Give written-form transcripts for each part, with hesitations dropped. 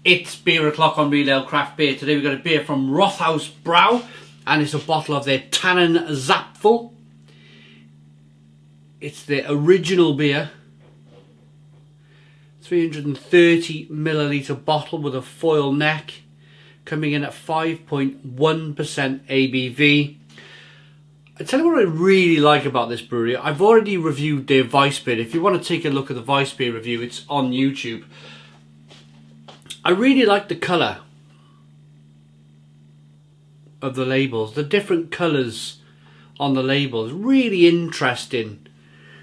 It's Beer O'Clock on Real Ale Craft Beer. Today we've got a beer from Rothaus Brau, and it's a bottle of their Tannenza pfle. It's the original beer. 330 milliliter bottle with a foil neck, coming in at 5.1% ABV. I tell you what I really like about this brewery. I've already reviewed their Weissbier. If you want to take a look at the Weissbier review, it's on YouTube. I really like the colour of the labels, the different colours on the labels. Really interesting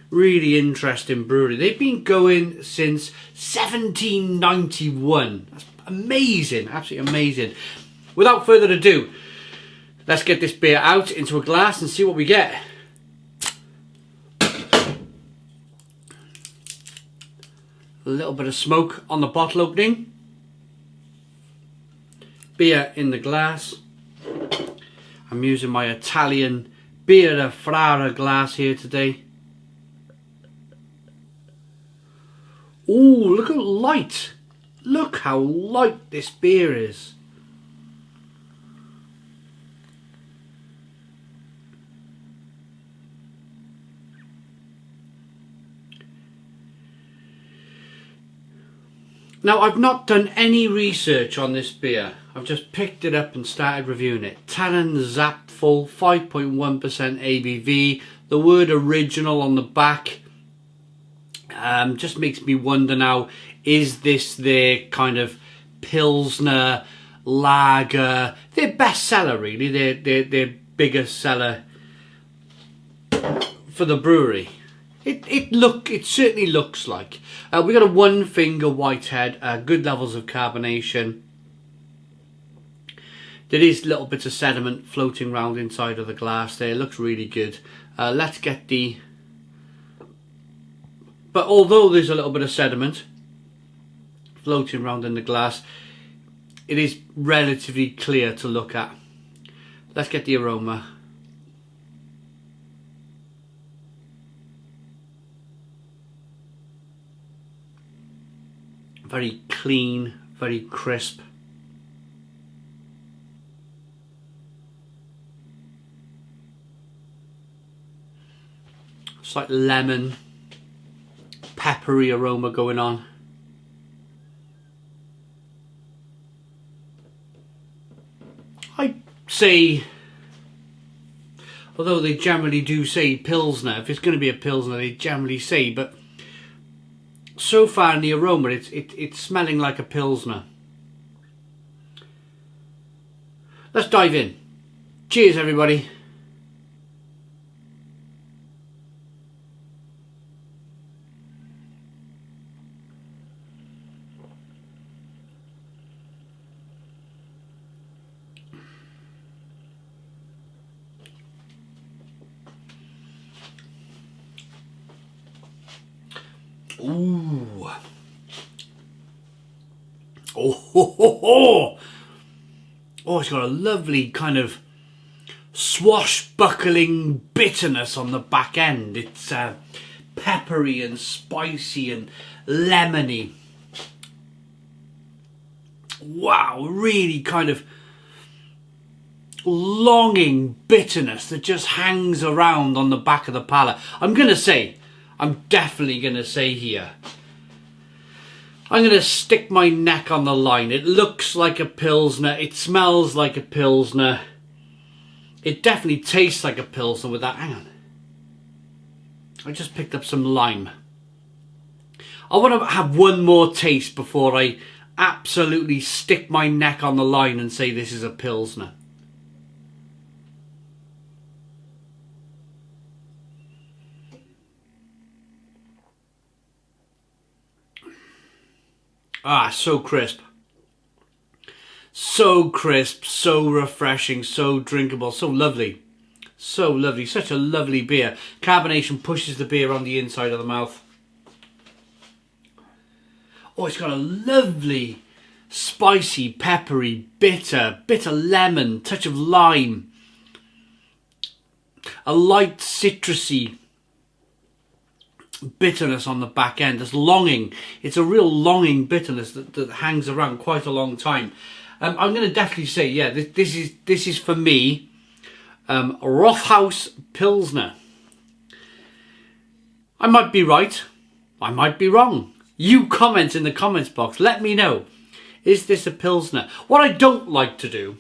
brewery. They've been going since 1791. That's amazing, absolutely amazing. Without further ado, let's get this beer out into a glass and see what we get. A little bit of smoke on the bottle opening. Beer in the glass. I'm using my Italian Bier Frara glass here today. Ooh, look how light. Look how light this beer is. Now, I've not done any research on this beer. I've just picked it up and started reviewing it. Tannenza pfle, 5.1% ABV. The word original on the back just makes me wonder now, is this their kind of Pilsner, lager, their best seller really, their biggest seller for the brewery? It certainly looks like. We got a one finger whitehead, good levels of carbonation. There is little bits of sediment floating around inside of the glass there. It looks really good. Let's get the... But although there's a little bit of sediment floating around in the glass, it is relatively clear to look at. Let's get the aroma. Very clean, very crisp. Slight lemon, peppery aroma going on. I'd say, although they generally do say Pilsner, if it's going to be a Pilsner they generally say, but so far in the aroma it's smelling like a Pilsner. Let's dive in. Cheers everybody. Ooh. Oh, ho, ho, ho. Oh, it's got a lovely kind of swashbuckling bitterness on the back end. It's peppery and spicy and lemony. Wow, really kind of longing bitterness that just hangs around on the back of the palate. I'm definitely going to say here, I'm going to stick my neck on the line. It looks like a Pilsner. It smells like a Pilsner. It definitely tastes like a Pilsner with that. Hang on. I just picked up some lime. I want to have one more taste before I absolutely stick my neck on the line and say this is a Pilsner. Ah, so crisp. So crisp, so refreshing, so drinkable, so lovely. So lovely, such a lovely beer. Carbonation pushes the beer on the inside of the mouth. Oh, it's got a lovely, spicy, peppery, bitter lemon, touch of lime. A light citrusy bitterness on the back end. There's longing. It's a real longing bitterness that hangs around quite a long time. I'm going to definitely say, yeah, this is for me, Rothaus Pilsner. I might be right. I might be wrong. You comment in the comments box. Let me know. Is this a Pilsner? What I don't like to do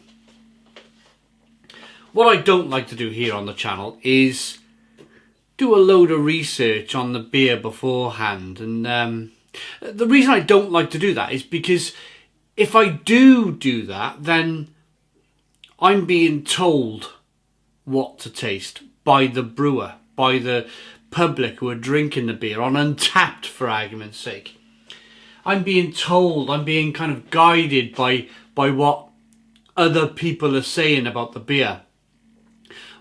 here on the channel is do a load of research on the beer beforehand. And the reason I don't like to do that is because if I do that, then I'm being told what to taste by the brewer, by the public who are drinking the beer on Untapped, for argument's sake. I'm being told, I'm being kind of guided by what other people are saying about the beer.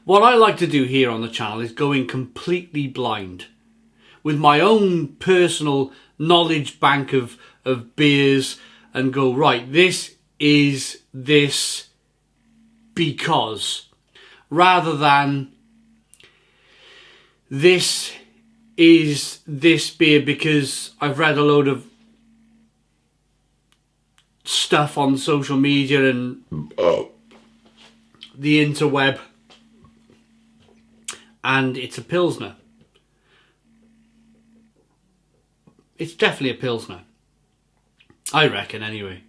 What I like to do here on the channel is go in completely blind with my own personal knowledge bank of beers and go, right, this is this because, rather than this is this beer because I've read a load of stuff on social media and the interweb, and it's a Pilsner. It's definitely a Pilsner. I reckon, anyway.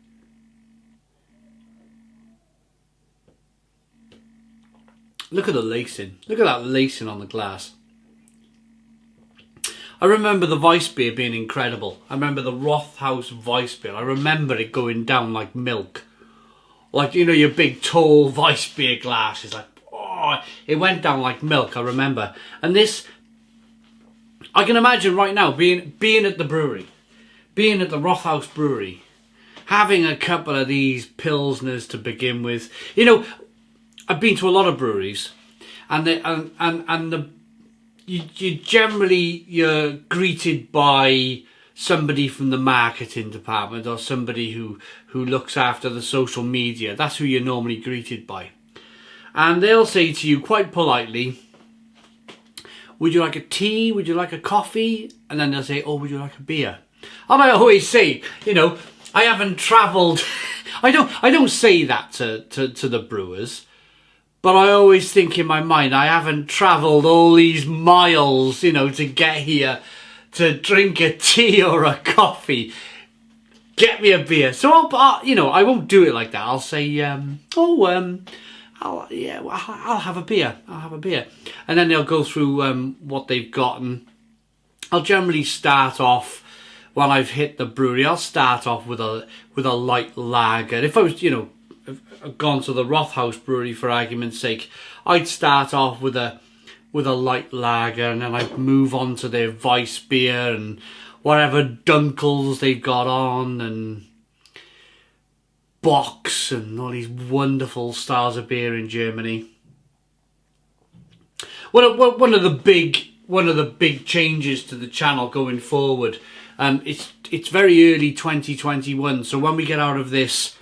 Look at the lacing. Look at that lacing on the glass. I remember the Weiss beer being incredible. I remember the Rothaus Weiss beer. I remember it going down like milk. Like, you know, your big tall Weiss beer glass is like, oh, it went down like milk, I remember. And this, I can imagine right now being at the brewery, being at the Rothaus brewery, having a couple of these Pilsners to begin with. You know, I've been to a lot of breweries, and you're greeted by somebody from the marketing department or somebody who looks after the social media. That's who you're normally greeted by. And they'll say to you quite politely, would you like a tea? Would you like a coffee? And then they'll say, oh, would you like a beer? And I always say, you know, I haven't travelled. I don't say that to the brewers. But I always think in my mind, I haven't travelled all these miles, you know, to get here to drink a tea or a coffee. Get me a beer. So you know, I won't do it like that. I'll say, I'll have a beer. I'll have a beer. And then they'll go through what they've got. And I'll generally start off, when I've hit the brewery, I'll start off with a light lager. If I was, you know, I've gone to the Rothaus brewery for argument's sake, I'd start off with a light lager, and then I'd move on to their Weiss beer and whatever Dunkels they've got on, and Box, and all these wonderful styles of beer in Germany. One of the big changes to the channel going forward. It's very early 2021, so when we get out of this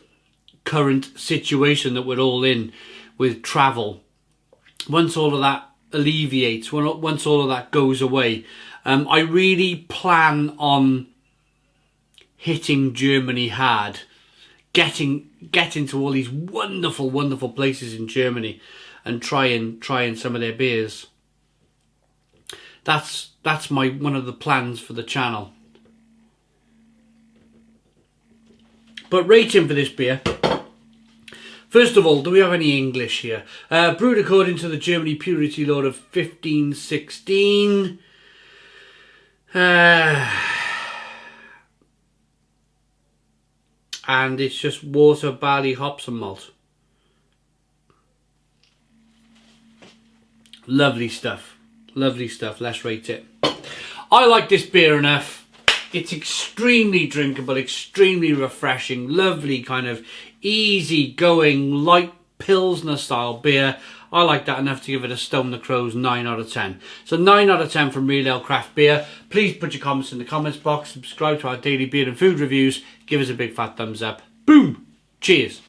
current situation that we're all in with travel, once all of that alleviates, once all of that goes away, I really plan on hitting Germany hard, getting to all these wonderful places in Germany and trying some of their beers. That's one of the plans for the channel. But rating for this beer. First of all, do we have any English here? Brewed according to the Germany Purity Law of 1516. And it's just water, barley, hops and malt. Lovely stuff. Lovely stuff. Let's rate it. I like this beer enough. It's extremely drinkable, extremely refreshing, lovely kind of easy-going, light Pilsner style beer. I like that enough to give it a Stone the Crows 9 out of 10. So 9 out of 10 from Real Ale Craft Beer. Please put your comments in the comments box. Subscribe to our daily beer and food reviews. Give us a big fat thumbs up. Boom! Cheers!